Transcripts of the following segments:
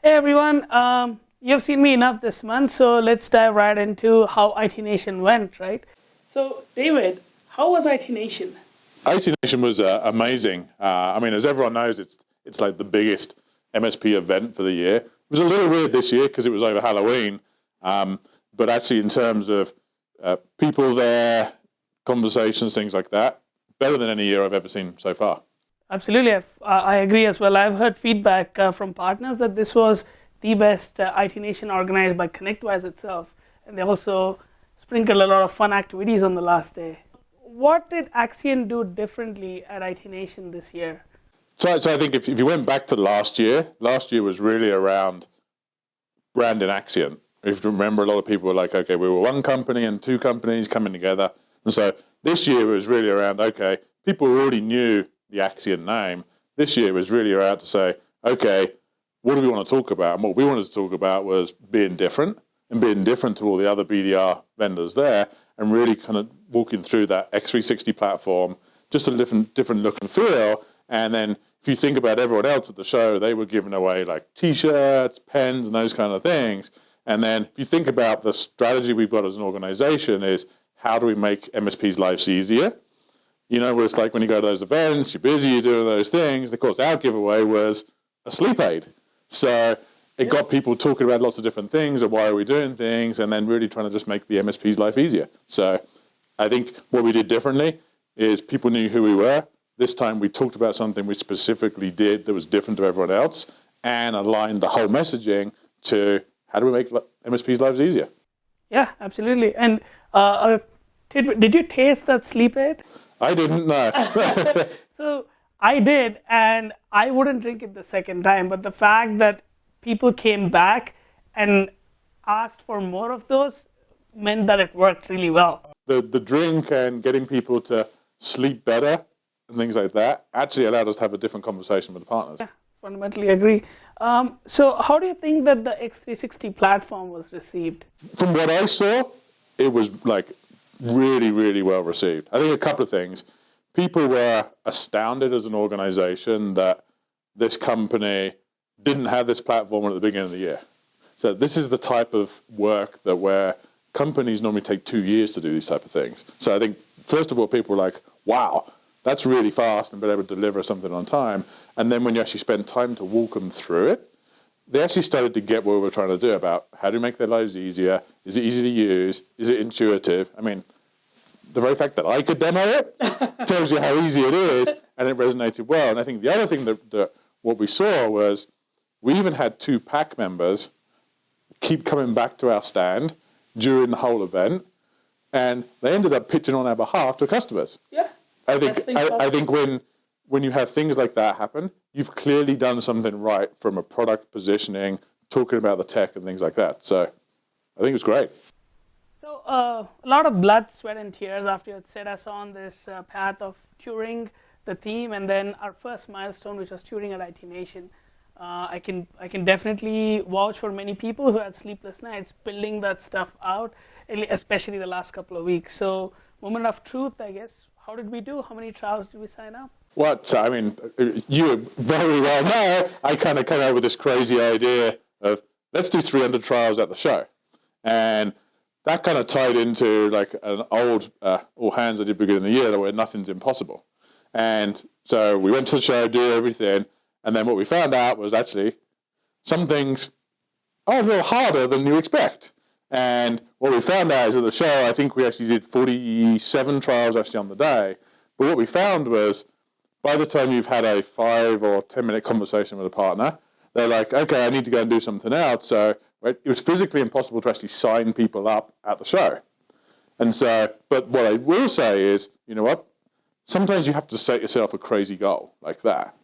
Hey everyone, you've seen me enough this month, so let's dive right into how IT Nation went, right? So, David, how was IT Nation? IT Nation was amazing. As everyone knows, it's like the biggest MSP event for the year. It was a little weird this year because it was over Halloween, but actually in terms of people there, conversations, things like that, better than any year I've ever seen so far. Absolutely, I agree as well. I've heard feedback from partners that this was the best IT Nation organized by ConnectWise itself, and they also sprinkled a lot of fun activities on the last day. What did Axcient do differently at IT Nation this year? So I think if you went back to last year was really around brand and Axcient. If you remember, a lot of people were like, okay, we were one company and two companies coming together. And so this year was really around, okay, people already knew the Axcient name. This year was really around to say, okay, what do we want to talk about? And what we wanted to talk about was being different and being different to all the other BDR vendors there, and really kind of walking through that X360 platform, just a different look and feel. And then if you think about everyone else at the show, they were giving away like T-shirts, pens, and those kind of things. And then if you think about the strategy we've got as an organization is, how do we make MSPs' lives easier? You know, where it's like when you go to those events, you're busy, you're doing those things. Of course, our giveaway was a sleep aid. So it got people talking about lots of different things and why are we doing things, and then really trying to just make the MSP's life easier. So I think what we did differently is people knew who we were. This time we talked about something we specifically did that was different to everyone else and aligned the whole messaging to how do we make MSP's lives easier. Yeah, absolutely. And did you taste that sleep aid? I didn't know. So I did, and I wouldn't drink it the second time. But the fact that people came back and asked for more of those meant that it worked really well. The drink and getting people to sleep better and things like that actually allowed us to have a different conversation with the partners. Yeah, fundamentally agree. So how do you think that the X360 platform was received? From what I saw, it was like really, really well received. I think a couple of things. People were astounded as an organization that this company didn't have this platform at the beginning of the year. So this is the type of work that where companies normally take 2 years to do these type of things. So I think, first of all, people were like, wow, that's really fast and been able to deliver something on time. And then when you actually spend time to walk them through it, they actually started to get what we were trying to do about how do we make their lives easier? Is it easy to use? Is it intuitive? I mean, the very fact that I could demo it tells you how easy it is, and it resonated well. And I think the other thing that what we saw was we even had 2 PAC members keep coming back to our stand during the whole event, and they ended up pitching on our behalf to customers. Yeah. I think when you have things like that happen, you've clearly done something right from a product positioning, talking about the tech and things like that. So I think it was great. So a lot of blood, sweat, and tears after you had set us on this path of touring the theme, and then our first milestone, which was touring at IT Nation. I can definitely vouch for many people who had sleepless nights building that stuff out, especially the last couple of weeks. So moment of truth, I guess. How did we do? How many trials did we sign up? You very well know, I kind of came up with this crazy idea of let's do 300 trials at the show. And that kind of tied into like an old all hands I did beginning of the year where nothing's impossible. And so we went to the show, did everything, and then what we found out was actually some things are a little harder than you expect. And what we found out is at the show, I think we actually did 47 trials actually on the day. But what we found was by the time you've had a 5 or 10 minute conversation with a partner, they're like, okay, I need to go and do something else. So it was physically impossible to actually sign people up at the show. And so, but what I will say is, you know what? Sometimes you have to set yourself a crazy goal like that.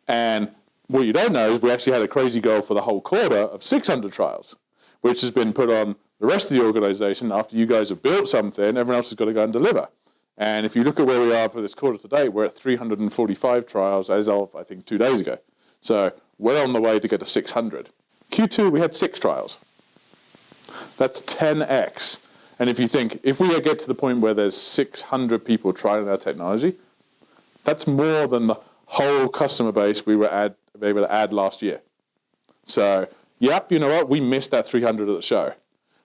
And what you don't know is we actually had a crazy goal for the whole quarter of 600 trials, which has been put on the rest of the organization. After you guys have built something, everyone else has got to go and deliver. And if you look at where we are for this quarter to date, we're at 345 trials as of, I think, 2 days ago. So we're on the way to get to 600. Q2, we had 6 trials. That's 10x. And if you think, if we get to the point where there's 600 people trying our technology, that's more than the whole customer base we were able to add last year. So yep, you know what, we missed that 300 at the show.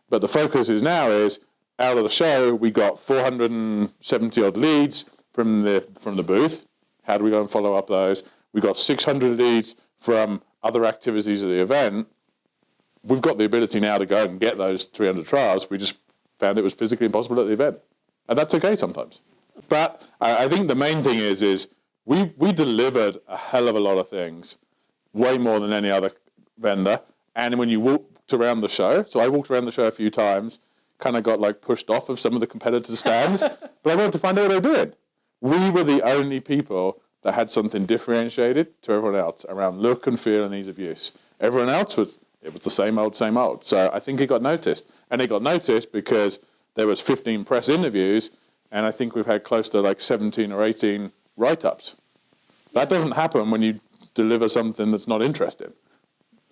But the focus is now is, out of the show, we got 470 odd leads from the booth. How do we go and follow up those? We got 600 leads from other activities of the event. We've got the ability now to go and get those 300 trials. We just found it was physically impossible at the event. And that's okay sometimes. But I think the main thing is we delivered a hell of a lot of things, way more than any other vendor. And when you walked around the show, so I walked around the show a few times, kind of got like pushed off of some of the competitors' stands, but I wanted to find out what they were doing. We were the only people that had something differentiated to everyone else around look and feel and ease of use. Everyone else was the same old, same old. So I think it got noticed. And it got noticed because there was 15 press interviews, and I think we've had close to like 17 or 18 write-ups. That doesn't happen when you deliver something that's not interesting.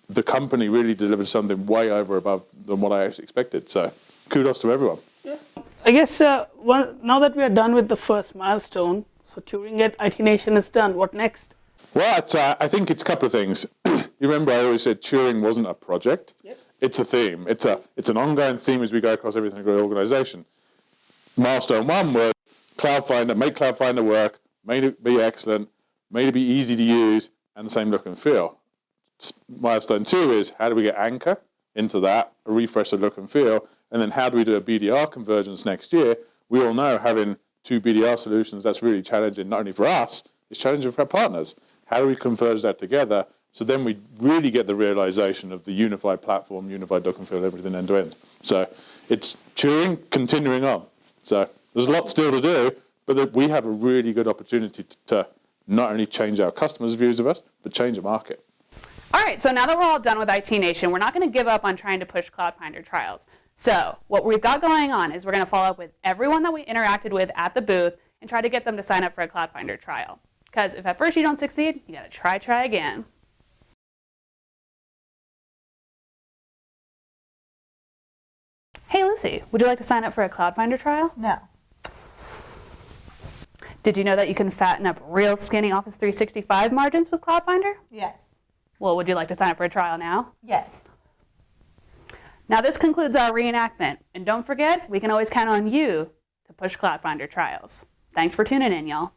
The company really delivered something way over above than what I actually expected. So kudos to everyone. Yeah. I guess now that we are done with the first milestone, so touring at IT Nation is done, what next? Well, I think it's a couple of things. You remember I always said touring wasn't a project. Yep. It's a theme. It's an ongoing theme as we go across everything in the organization. Milestone 1 was CloudFinder, make CloudFinder work, made it be excellent, made it be easy to use, and the same look and feel. Milestone 2 is how do we get Anchor into that, a refresh of look and feel, and then how do we do a BDR convergence next year? We all know having 2 BDR solutions, that's really challenging, not only for us, it's challenging for our partners. How do we converge that together? So then we really get the realization of the unified platform, unified look and feel, everything end to end. So it's touring, continuing on. So there's a lot still to do, but we have a really good opportunity to not only change our customers' views of us, but change the market. All right, so now that we're all done with IT Nation, we're not going to give up on trying to push CloudFinder trials. So what we've got going on is we're going to follow up with everyone that we interacted with at the booth and try to get them to sign up for a CloudFinder trial. Because if at first you don't succeed, you got to try again. Hey Lucy, would you like to sign up for a CloudFinder trial? No. Did you know that you can fatten up real skinny Office 365 margins with CloudFinder? Yes. Well, would you like to sign up for a trial now? Yes. Now this concludes our reenactment. And don't forget, we can always count on you to push CloudFinder trials. Thanks for tuning in, y'all.